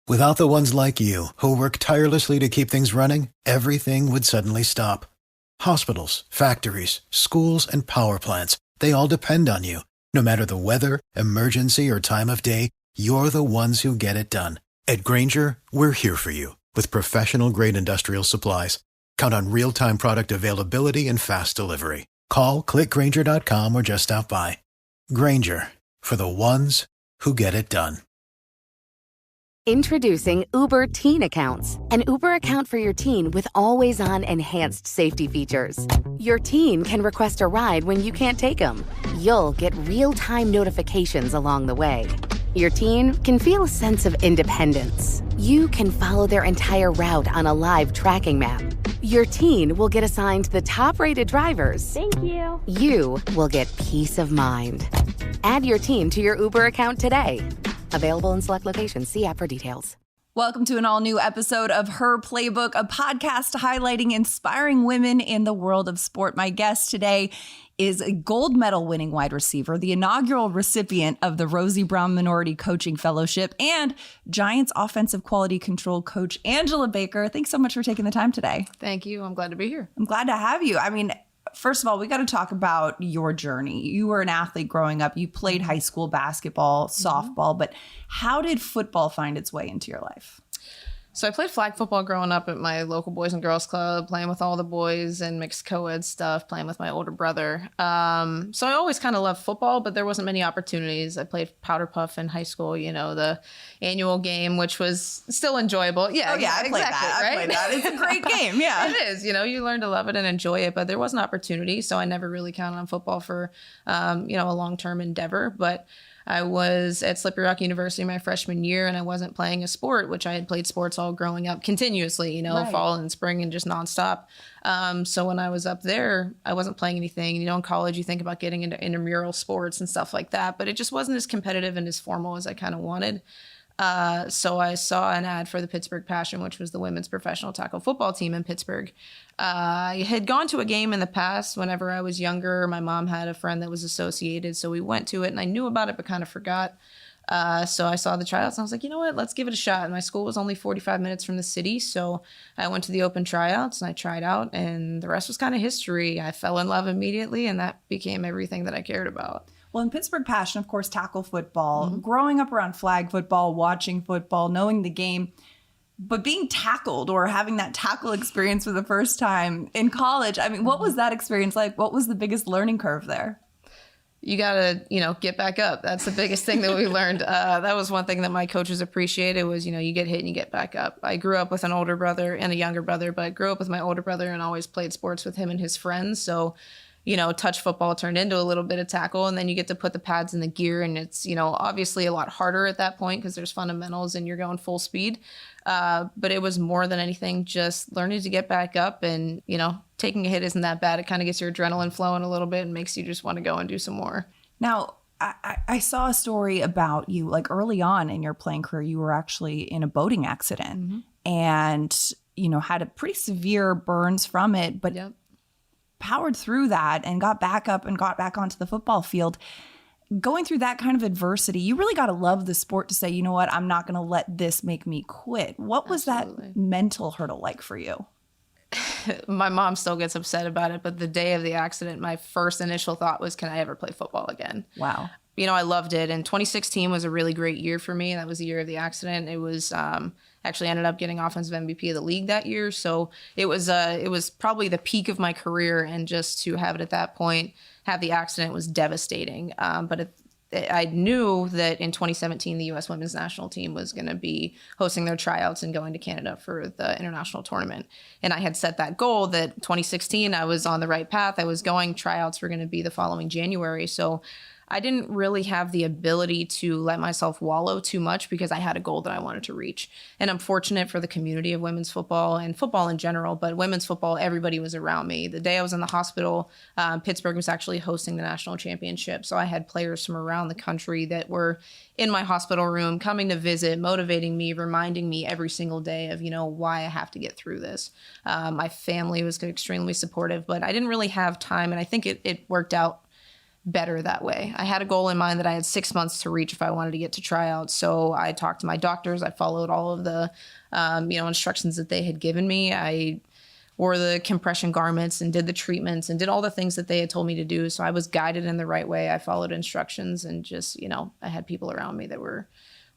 Without the ones like you, who work tirelessly to keep things running, everything would suddenly stop. Hospitals, factories, schools, and power plants, they all depend on you. No matter the weather, emergency, or time of day, you're the ones who get it done. At Grainger, we're here for you with professional-grade industrial supplies. Count on real-time product availability and fast delivery. Call, click Grainger.com, or just stop by. Grainger, for the ones who get it done. Introducing Uber Teen Accounts, an Uber account for your teen with always-on enhanced safety features. Your teen can request a ride when you can't take them. You'll get real-time notifications along the way. Your teen can feel a sense of independence. You can follow their entire route on a live tracking map. Your teen will get assigned the top-rated drivers. Thank you. You will get peace of mind. Add your teen to your Uber account today. Available in select locations. See app for details. Welcome to an all-new episode of Her Playbook, a podcast highlighting inspiring women in the world of sport. My guest today is a gold medal winning wide receiver, the inaugural recipient of the Rosie Brown Minority Coaching Fellowship, and Giants offensive quality control coach Angela Baker. Thanks so much for taking the time today. Thank you. I'm glad to be here. I'm glad to have you. I mean, first of all, we got to talk about your journey. You were an athlete growing up. You played high school basketball, softball, but how did football find its way into your life? So I played flag football growing up at my local Boys and Girls Club, playing with all the boys and mixed co-ed stuff, playing with my older brother. So I always kind of loved football, but there wasn't many opportunities. I played powder puff in high school, you know, the annual game, which was still enjoyable. Yeah, I played that. Right? I played that. It's a great game. Yeah, it is. You know, you learn to love it and enjoy it, but there wasn't opportunity. So I never really counted on football for, a long-term endeavor. But I was at Slippery Rock University my freshman year, and I wasn't playing a sport, which I had played sports all growing up continuously, right. Fall and spring and just nonstop. So when I was up there, I wasn't playing anything. In college, you think about getting into intramural sports and stuff like that, but it just wasn't as competitive and as formal as I kind of wanted. So I saw an ad for the Pittsburgh Passion, which was the women's professional tackle football team in Pittsburgh. I had gone to a game in the past whenever I was younger. My mom had a friend that was associated, so we went to it, and I knew about it but kind of forgot. So I saw the tryouts, and I was like, you know what, let's give it a shot. And my school was only 45 minutes from the city, so I went to the open tryouts, and I tried out, and the rest was kind of history. I fell in love immediately, and that became everything that I cared about. Well, in Pittsburgh Passion, of course, tackle football, growing up around flag football, watching football, knowing the game, but being tackled or having that tackle experience for the first time in college, I mean, what was that experience like? What was the biggest learning curve there? You got to, get back up. That's the biggest thing that we learned. That was one thing that my coaches appreciated was, you get hit and you get back up. I grew up with an older brother and a younger brother, but I grew up with my older brother and always played sports with him and his friends. So touch football turned into a little bit of tackle, and then you get to put the pads in the gear, and it's, obviously a lot harder at that point because there's fundamentals and you're going full speed. But it was more than anything just learning to get back up, and, taking a hit isn't that bad. It kind of gets your adrenaline flowing a little bit and makes you just want to go and do some more. Now, I saw a story about you, like early on in your playing career, you were actually in a boating accident and, had a pretty severe burns from it, but powered through that and got back up and got back onto the football field. Going through that kind of adversity, you really got to love the sport to say, you know what, I'm not going to let this make me quit. What was that mental hurdle like for you? My mom still gets upset about it, but the day of the accident, my first initial thought was, can I ever play football again? Wow. I loved it. And 2016 was a really great year for me. That was the year of the accident. It was actually ended up getting offensive MVP of the league that year. So it was probably the peak of my career. And just to have it at that point, have the accident was devastating. But I knew that in 2017, the U.S. women's national team was going to be hosting their tryouts and going to Canada for the international tournament. And I had set that goal that 2016, I was on the right path. I was going, tryouts were going to be the following January. So I didn't really have the ability to let myself wallow too much because I had a goal that I wanted to reach. And I'm fortunate for the community of women's football and football in general, but women's football, everybody was around me. The day I was in the hospital, Pittsburgh was actually hosting the national championship. So I had players from around the country that were in my hospital room coming to visit, motivating me, reminding me every single day of, why I have to get through this. My family was extremely supportive, but I didn't really have time. And I think it worked out better that way. I had a goal in mind that I had 6 months to reach if I wanted to get to tryouts. So I talked to my doctors. I followed all of the, instructions that they had given me. I wore the compression garments and did the treatments and did all the things that they had told me to do. So I was guided in the right way. I followed instructions and just, I had people around me that were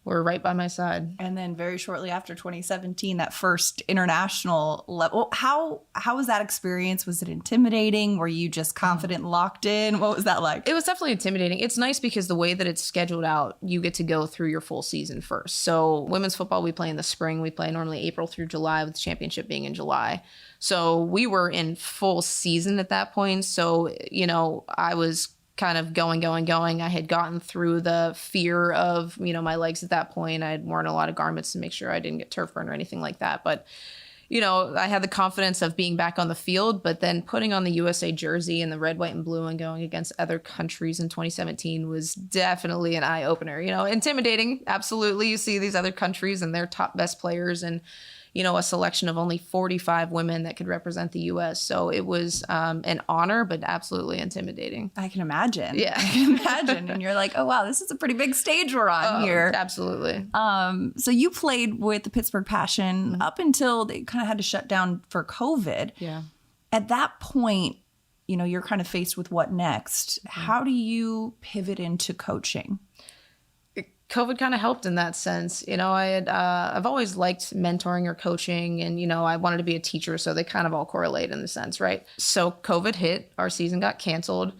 right by my side. And then very shortly after 2017, that first international level, how was that experience? Was it intimidating? Were you just confident and locked in? What was that like? It was definitely intimidating. It's nice because the way that it's scheduled out, you get to go through your full season first. So women's football, we play in the spring. We play normally April through July, with the championship being in July. So we were in full season at that point. So, I was kind of going. I had gotten through the fear of, my legs at that point. I had worn a lot of garments to make sure I didn't get turf burn or anything like that. But, I had the confidence of being back on the field, but then putting on the USA jersey and the red, white, and blue and going against other countries in 2017 was definitely an eye opener. Intimidating. Absolutely. You see these other countries and their top best players and, a selection of only 45 women that could represent the U.S. So it was an honor, but absolutely intimidating. I can imagine. Yeah. I can imagine. And you're like, oh, wow, this is a pretty big stage we're on here. Absolutely. So you played with the Pittsburgh Passion up until they kind of had to shut down for COVID. Yeah. At that point, you're kind of faced with what next. How do you pivot into coaching? COVID kind of helped in that sense. I've always liked mentoring or coaching and, I wanted to be a teacher. So they kind of all correlate in the sense, right? So COVID hit, our season got canceled.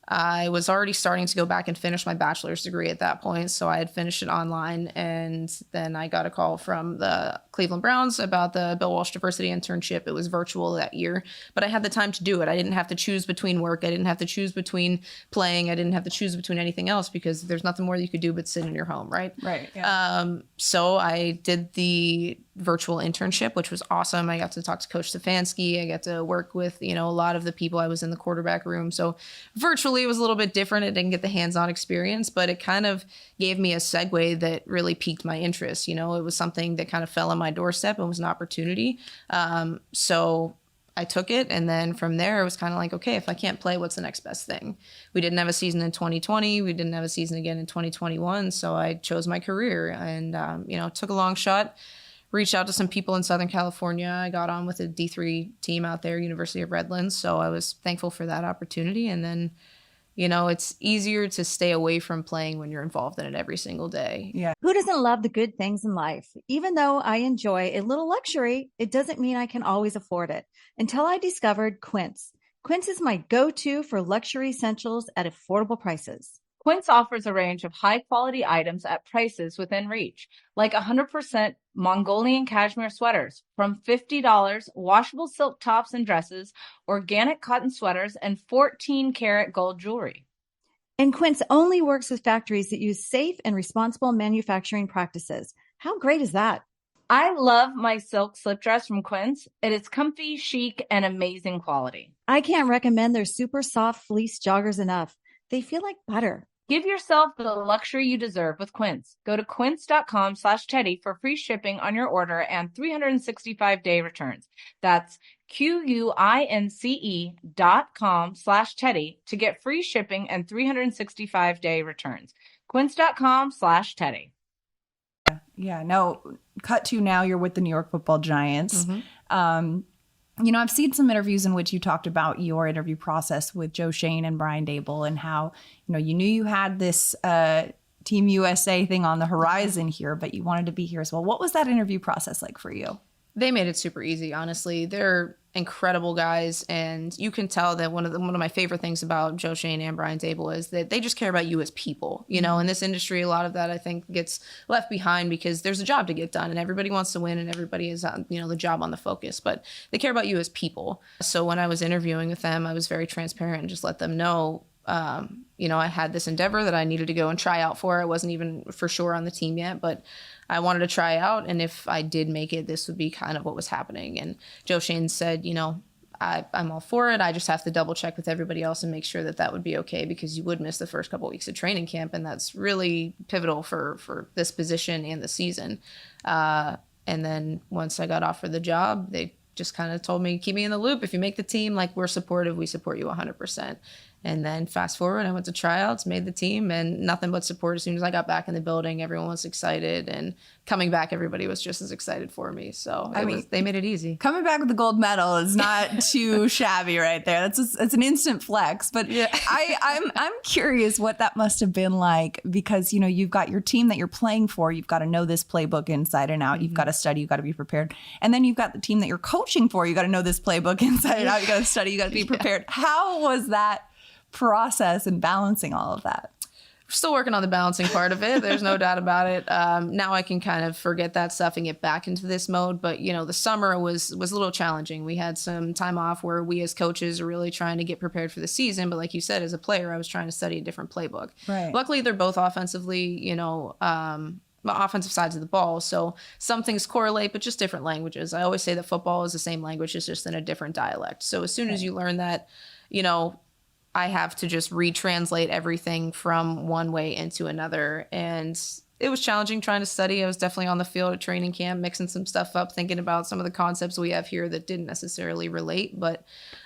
I was already starting to go back and finish my bachelor's degree at that point. So I had finished it online. And then I got a call from the Cleveland Browns about the Bill Walsh Diversity Internship. It was virtual that year, but I had the time to do it. I didn't have to choose between work. I didn't have to choose between playing. I didn't have to choose between anything else because there's nothing more that you could do but sit in your home, right? Right. Yeah. So I did the virtual internship, which was awesome. I got to talk to Coach Stefanski. I got to work with, a lot of the people. I was in the quarterback room. So virtually it was a little bit different. I didn't get the hands-on experience, but it kind of gave me a segue that really piqued my interest. It was something that kind of fell on my doorstep and was an opportunity. So I took it. And then from there, it was kind of like, okay, if I can't play, what's the next best thing? We didn't have a season in 2020. We didn't have a season again in 2021. So I chose my career and, took a long shot. Reached out to some people in Southern California. I got on with a D3 team out there, University of Redlands. So I was thankful for that opportunity. And then, it's easier to stay away from playing when you're involved in it every single day. Yeah. Who doesn't love the good things in life? Even though I enjoy a little luxury, it doesn't mean I can always afford it. Until I discovered Quince. Quince is my go-to for luxury essentials at affordable prices. Quince offers a range of high-quality items at prices within reach, like 100% Mongolian cashmere sweaters from $50, washable silk tops and dresses, organic cotton sweaters, and 14-karat gold jewelry. And Quince only works with factories that use safe and responsible manufacturing practices. How great is that? I love my silk slip dress from Quince. It is comfy, chic, and amazing quality. I can't recommend their super soft fleece joggers enough. They feel like butter. Give yourself the luxury you deserve with Quince. Go to quince.com/Teddy for free shipping on your order and 365-day returns. That's QUINCE.com/Teddy to get free shipping and 365-day returns. Quince.com/Teddy. Yeah. No, cut to now you're with the New York Football Giants. I've seen some interviews in which you talked about your interview process with Joe Schoen and Brian Daboll and how, you knew you had this Team USA thing on the horizon here, but you wanted to be here as well. What was that interview process like for you? They made it super easy, honestly. They're incredible guys, and you can tell that one of my favorite things about Joe Schoen and Brian Daboll is that they just care about you as people. In this industry, a lot of that I think gets left behind because there's a job to get done, and everybody wants to win, and everybody is the job on the focus. But they care about you as people. So when I was interviewing with them, I was very transparent and just let them know. I had this endeavor that I needed to go and try out for. I wasn't even for sure on the team yet, but I wanted to try out. And if I did make it, this would be kind of what was happening. And Joe Schoen said, I'm all for it. I just have to double check with everybody else and make sure that would be okay because you would miss the first couple of weeks of training camp. And that's really pivotal for this position and the season. And then once I got offered the job, they just kind of told me, keep me in the loop. If you make the team, we're supportive, we support you 100%. And then fast forward, I went to tryouts, made the team, and nothing but support. As soon as I got back in the building, everyone was excited, and coming back, everybody was just as excited for me. So they made it easy. Coming back with the gold medal is not too shabby right there. It's an instant flex. But yeah. I'm curious what that must have been like, because, you've got your team that you're playing for. You've got to know this playbook inside and out. You've got to study. You've got to be prepared. And then you've got the team that you're coaching for. You got to know this playbook inside and out. You got to study. You got to be prepared. How was that process and balancing all of that? We're still working on the balancing part of it. There's no doubt about it. Now I can kind of forget that stuff and get back into this mode. But, the summer was a little challenging. We had some time off where we as coaches are really trying to get prepared for the season. But like you said, as a player, I was trying to study a different playbook. Right. Luckily, they're both offensively, offensive sides of the ball. So some things correlate, but just different languages. I always say that football is the same language, it's just in a different dialect. So as soon as you learn that, I have to just retranslate everything from one way into another. And it was challenging trying to study. I was definitely on the field at training camp, mixing some stuff up, thinking about some of the concepts we have here that didn't necessarily relate. But,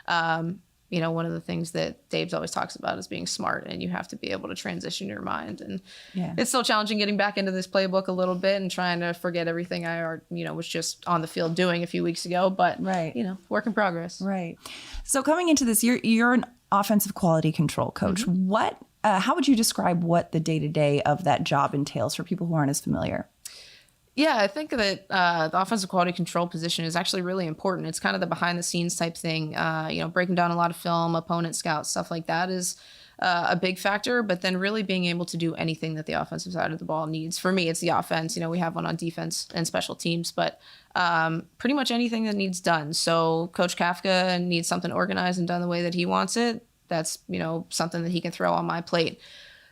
one of the things that Dave's always talks about is being smart, and you have to be able to transition your mind. And it's still challenging getting back into this playbook a little bit and trying to forget everything I, was just on the field doing a few weeks ago. But, work in progress. Right. So coming into this year, you're an offensive quality control coach. How would you describe what the day-to-day of that job entails for people who aren't as familiar? Yeah, I think that the offensive quality control position is actually really important. It's kind of the behind the scenes type thing. Breaking down a lot of film, opponent scouts, stuff like that is a big factor, but then really being able to do anything that the offensive side of the ball needs. For me, it's the offense. We have one on defense and special teams, but pretty much anything that needs done. So Coach Kafka needs something organized and done the way that he wants it. That's, something that he can throw on my plate.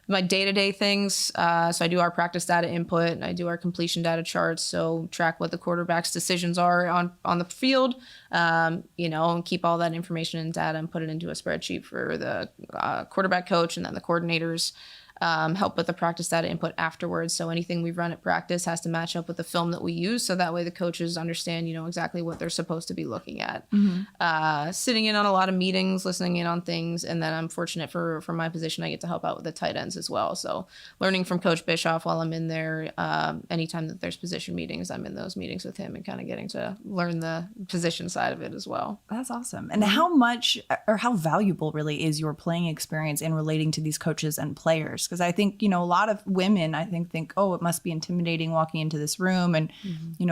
My day-to-day things, so I do our practice data input, and I do our completion data charts, so track what the quarterback's decisions are on the field, and keep all that information and data and put it into a spreadsheet for the quarterback coach and then the coordinators. Help with the practice data input afterwards. So anything we run at practice has to match up with the film that we use. So that way the coaches understand, exactly what they're supposed to be looking at. Sitting in on a lot of meetings, listening in on things. And then I'm fortunate for my position, I get to help out with the tight ends as well. So learning from Coach Bischoff while I'm in there, anytime that there's position meetings, I'm in those meetings with him and kind of getting to learn the position side of it as well. That's awesome. And how much or how valuable really is your playing experience in relating to these coaches and players? Because I think, a lot of women, think, oh, it must be intimidating walking into this room. And,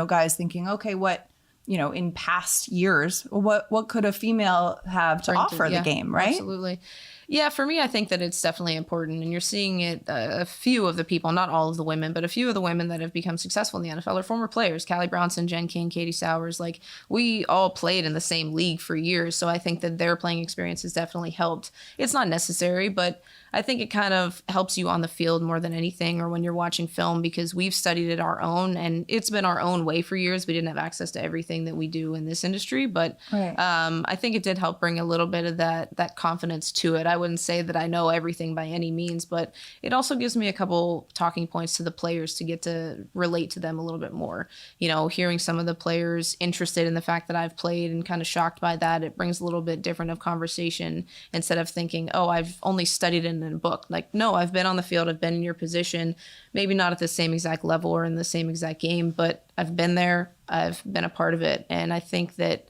guys thinking, okay, what, in past years, what could a female have to offer the game, right? Absolutely. Yeah, for me, I think that it's definitely important. And you're seeing it, a few of the people, not all of the women, but a few of the women that have become successful in the NFL are former players. Callie Brownson, Jen King, Katie Sowers. Like, we all played in the same league for years. So I think that their playing experience has definitely helped. It's not necessary, but I think it kind of helps you on the field more than anything, or when you're watching film, because we've studied it our own, and it's been our own way for years. We didn't have access to everything that we do in this industry, but I think it did help bring a little bit of that confidence to it. I wouldn't say that I know everything by any means, but it also gives me a couple talking points to the players to get to relate to them a little bit more. Hearing some of the players interested in the fact that I've played and kind of shocked by that, it brings a little bit different of conversation instead of thinking, oh, I've only studied in a book. Like, no, I've been on the field, I've been in your position, maybe not at the same exact level or in the same exact game, but I've been there, I've been a part of it. And I think that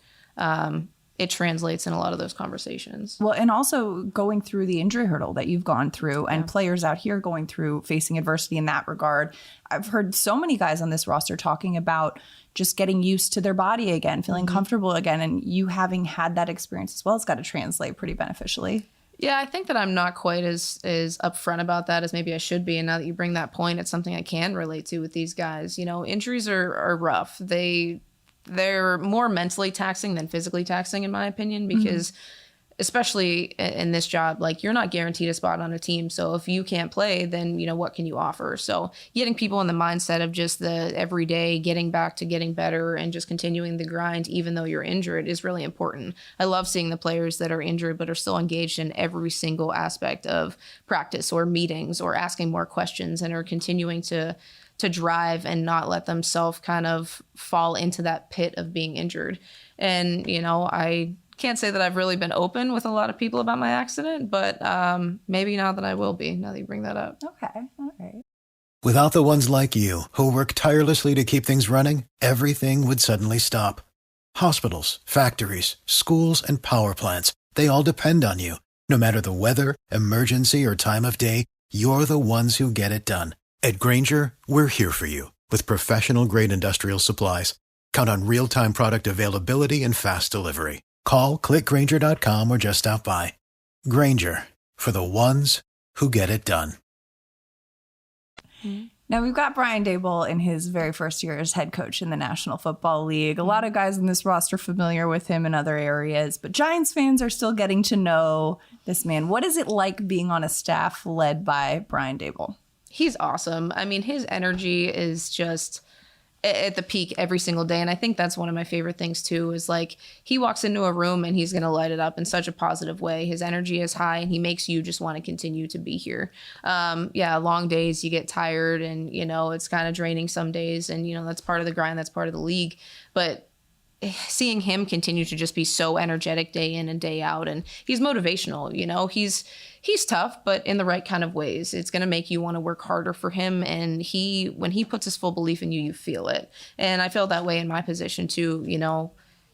it translates in a lot of those conversations. Well, and also going through the injury hurdle that you've gone through, and players out here going through facing adversity in that regard. I've heard so many guys on this roster talking about just getting used to their body again, feeling comfortable again. And you having had that experience as well, it's got to translate pretty beneficially. Yeah, I think that I'm not quite as upfront about that as maybe I should be. And now that you bring that point, it's something I can relate to with these guys. Injuries are rough. They're more mentally taxing than physically taxing, in my opinion, because especially in this job, like, you're not guaranteed a spot on a team. So if you can't play, then, what can you offer? So getting people in the mindset of just the everyday getting back to getting better and just continuing the grind, even though you're injured, is really important. I love seeing the players that are injured but are still engaged in every single aspect of practice or meetings or asking more questions and are continuing to drive and not let themselves kind of fall into that pit of being injured. And, can't say that I've really been open with a lot of people about my accident, but maybe now that I will be, now that you bring that up. Okay. All right. Without the ones like you, who work tirelessly to keep things running, everything would suddenly stop. Hospitals, factories, schools, and power plants, they all depend on you. No matter the weather, emergency, or time of day, you're the ones who get it done. At Grainger, we're here for you with professional-grade industrial supplies. Count on real-time product availability and fast delivery. Call, clickgrainger.com, or just stop by. Grainger, for the ones who get it done. Now, we've got Brian Daboll in his very first year as head coach in the National Football League. A lot of guys in this roster familiar with him in other areas, but Giants fans are still getting to know this man. What is it like being on a staff led by Brian Daboll? He's awesome. I mean, his energy is just at the peak every single day. And I think that's one of my favorite things too, is like he walks into a room and he's going to light it up in such a positive way. His energy is high and he makes you just want to continue to be here. Long days, you get tired and, it's kind of draining some days. And, that's part of the grind. That's part of the league. But seeing him continue to just be so energetic day in and day out, and he's motivational, he's tough, but in the right kind of ways. It's going to make you want to work harder for him. And when he puts his full belief in you, you feel it. And I feel that way in my position too.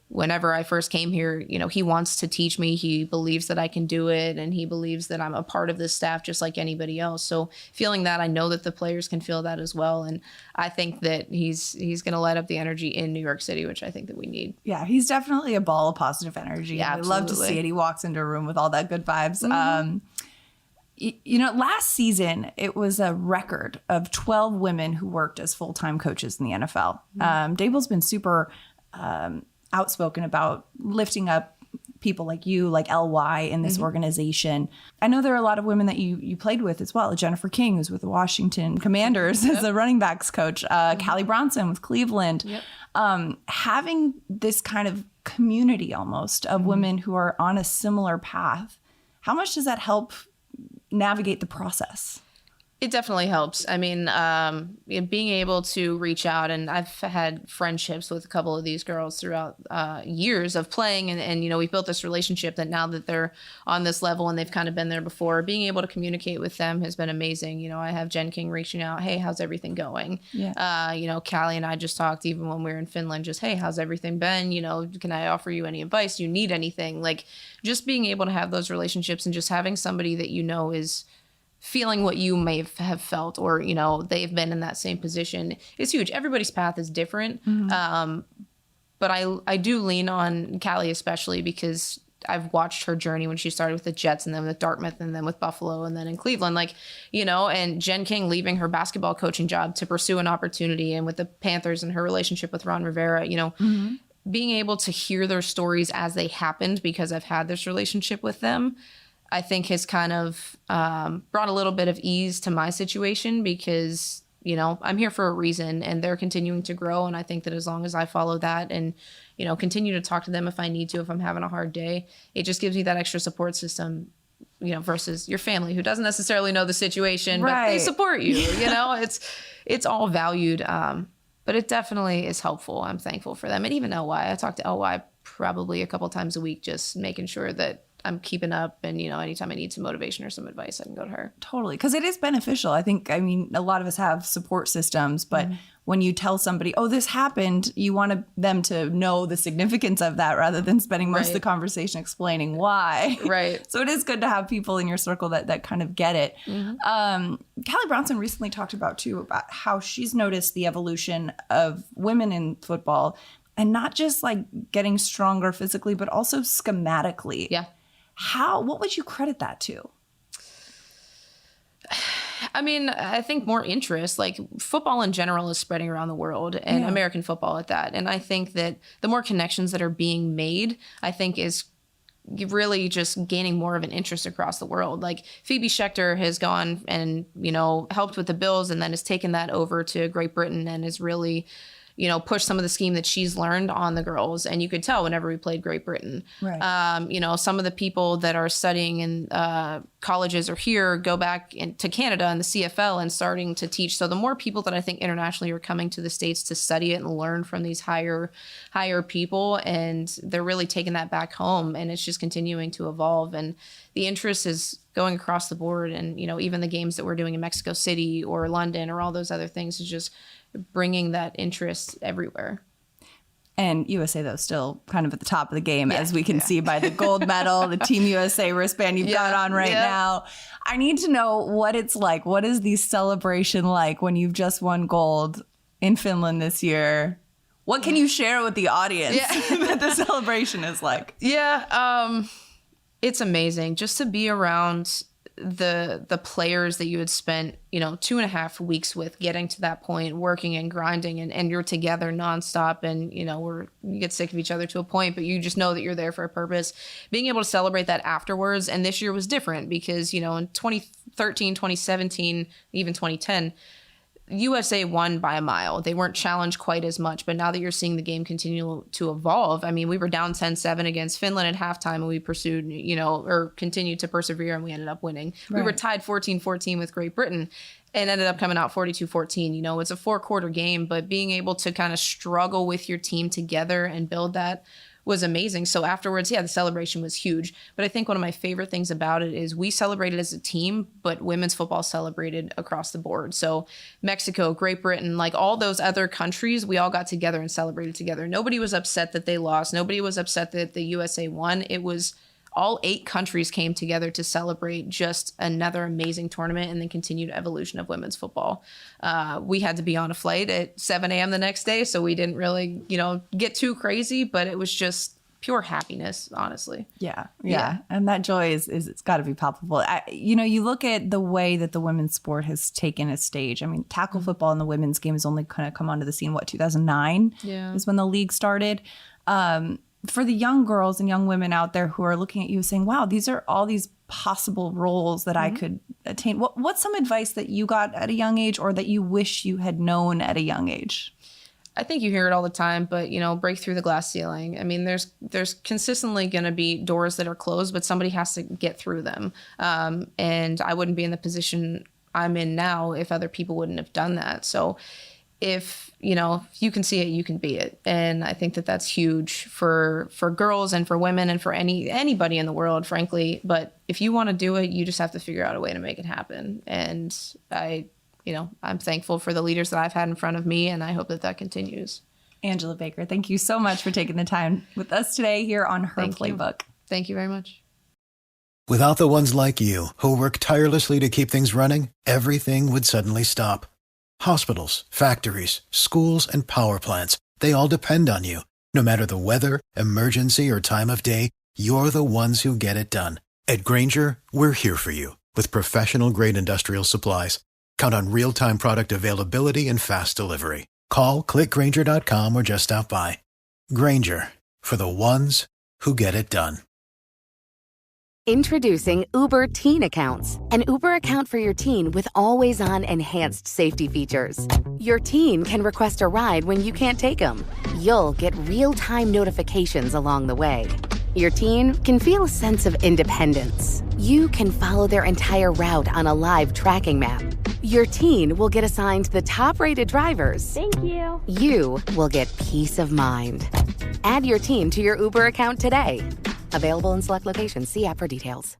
Whenever I first came here, he wants to teach me. He believes that I can do it, and he believes that I'm a part of this staff just like anybody else. So feeling that, I know that the players can feel that as well. And I think that he's going to light up the energy in New York City, which I think that we need. Yeah, he's definitely a ball of positive energy. Yeah, we love to see it. He walks into a room with all that good vibes. Mm-hmm. Last season, it was a record of 12 women who worked as full-time coaches in the NFL. Daboll's been super outspoken about lifting up people like you, like LY in this organization. I know there are a lot of women that you played with as well. Jennifer King, who's with the Washington Commanders as a running backs coach. Callie Bronson with Cleveland. Having this kind of community almost of women who are on a similar path, how much does that help navigate the process? It definitely helps. I mean, being able to reach out, and I've had friendships with a couple of these girls throughout years of playing, and we've built this relationship that now that they're on this level and they've kind of been there before, being able to communicate with them has been amazing. I have Jen King reaching out, hey, how's everything going? Callie and I just talked even when we were in Finland, just, hey, how's everything been? Can I offer you any advice? Do you need anything? Like, just being able to have those relationships and just having somebody that is feeling what you may have felt, or they've been in that same position, is huge. Everybody's path is different, but I do lean on Callie especially because I've watched her journey when she started with the Jets and then with Dartmouth and then with Buffalo and then in Cleveland, and Jen King leaving her basketball coaching job to pursue an opportunity, and with the Panthers and her relationship with Ron Rivera, being able to hear their stories as they happened because I've had this relationship with them, I think has kind of brought a little bit of ease to my situation because, I'm here for a reason and they're continuing to grow. And I think that as long as I follow that and, continue to talk to them if I need to, if I'm having a hard day, it just gives me that extra support system, versus your family who doesn't necessarily know the situation, but they support you, it's all valued. But it definitely is helpful. I'm thankful for them. And even LY, I talk to LY probably a couple times a week, just making sure that I'm keeping up, and anytime I need some motivation or some advice, I can go to her. Totally, because it is beneficial. I mean, a lot of us have support systems, but when you tell somebody, oh, this happened, you want them to know the significance of that rather than spending most of the conversation explaining why. Right. So it is good to have people in your circle that kind of get it. Callie Bronson recently talked about how she's noticed the evolution of women in football, and not just like getting stronger physically, but also schematically. Yeah. What would you credit that to? I mean, I think more interest, like football in general is spreading around the world, and American football at that. And I think that the more connections that are being made, I think is really just gaining more of an interest across the world. Like Phoebe Schechter has gone and, helped with the Bills and then has taken that over to Great Britain and is really push some of the scheme that she's learned on the girls. And you could tell whenever we played Great Britain. Right. Some of the people that are studying in colleges or here go back to Canada and the CFL and starting to teach. So the more people that I think internationally are coming to the States to study it and learn from these higher people, and they're really taking that back home, and it's just continuing to evolve. And the interest is going across the board. And, even the games that we're doing in Mexico City or London or all those other things is just bringing that interest everywhere. And USA, though, still kind of at the top of the game, as we can see by the gold medal, the Team USA wristband you've got on right now. I need to know what it's like. What is the celebration like when you've just won gold in Finland this year? What can you share with the audience that the celebration is like? It's amazing just to be around the players that you had spent 2.5 weeks with, getting to that point, working and grinding, and you're together nonstop, and you get sick of each other to a point, but you just know that you're there for a purpose. Being able to celebrate that afterwards, and this year was different because in 2013, 2017, even 2010, USA won by a mile. They weren't challenged quite as much, but now that you're seeing the game continue to evolve, I mean, we were down 10-7 against Finland at halftime, and we pursued, or continued to persevere, and we ended up winning. Right. We were tied 14-14 with Great Britain and ended up coming out 42-14. It's a 4-quarter game, but being able to kind of struggle with your team together and build that was amazing. So afterwards, the celebration was huge. But I think one of my favorite things about it is we celebrated as a team, but women's football celebrated across the board. So Mexico, Great Britain, like all those other countries, we all got together and celebrated together. Nobody was upset that they lost. Nobody was upset that the USA won. It was all 8 countries came together to celebrate just another amazing tournament and the continued evolution of women's football. We had to be on a flight at 7 a.m. the next day, so we didn't really, get too crazy, but it was just pure happiness, honestly. Yeah. And that joy is it's got to be palpable. You look at the way that the women's sport has taken a stage. I mean, tackle football in the women's game has only kind of come onto the scene, 2009 is when the league started. For the young girls and young women out there who are looking at you saying, wow, these are all these possible roles that I could attain. What's some advice that you got at a young age, or that you wish you had known at a young age? I think you hear it all the time, but, break through the glass ceiling. I mean, there's consistently going to be doors that are closed, but somebody has to get through them. And I wouldn't be in the position I'm in now if other people wouldn't have done that. So if you can see it, you can be it. And I think that that's huge for girls and for women and for anybody in the world, frankly. But if you want to do it, you just have to figure out a way to make it happen. And I'm thankful for the leaders that I've had in front of me, and I hope that continues. Angela Baker, thank you so much for taking the time with us today here on Her Playbook. Thank you very much. Without the ones like you, who work tirelessly to keep things running, everything would suddenly stop. Hospitals, factories, schools, and power plants, they all depend on you. No matter the weather, emergency, or time of day, you're the ones who get it done. At Grainger, we're here for you with professional-grade industrial supplies. Count on real-time product availability and fast delivery. Call, click Grainger.com, or just stop by. Grainger, for the ones who get it done. Introducing Uber Teen Accounts, an Uber account for your teen with always-on enhanced safety features. Your teen can request a ride when you can't take them. You'll get real-time notifications along the way. Your teen can feel a sense of independence. You can follow their entire route on a live tracking map. Your teen will get assigned the top-rated drivers. Thank you. You will get peace of mind. Add your teen to your Uber account today. Available in select locations. See app for details.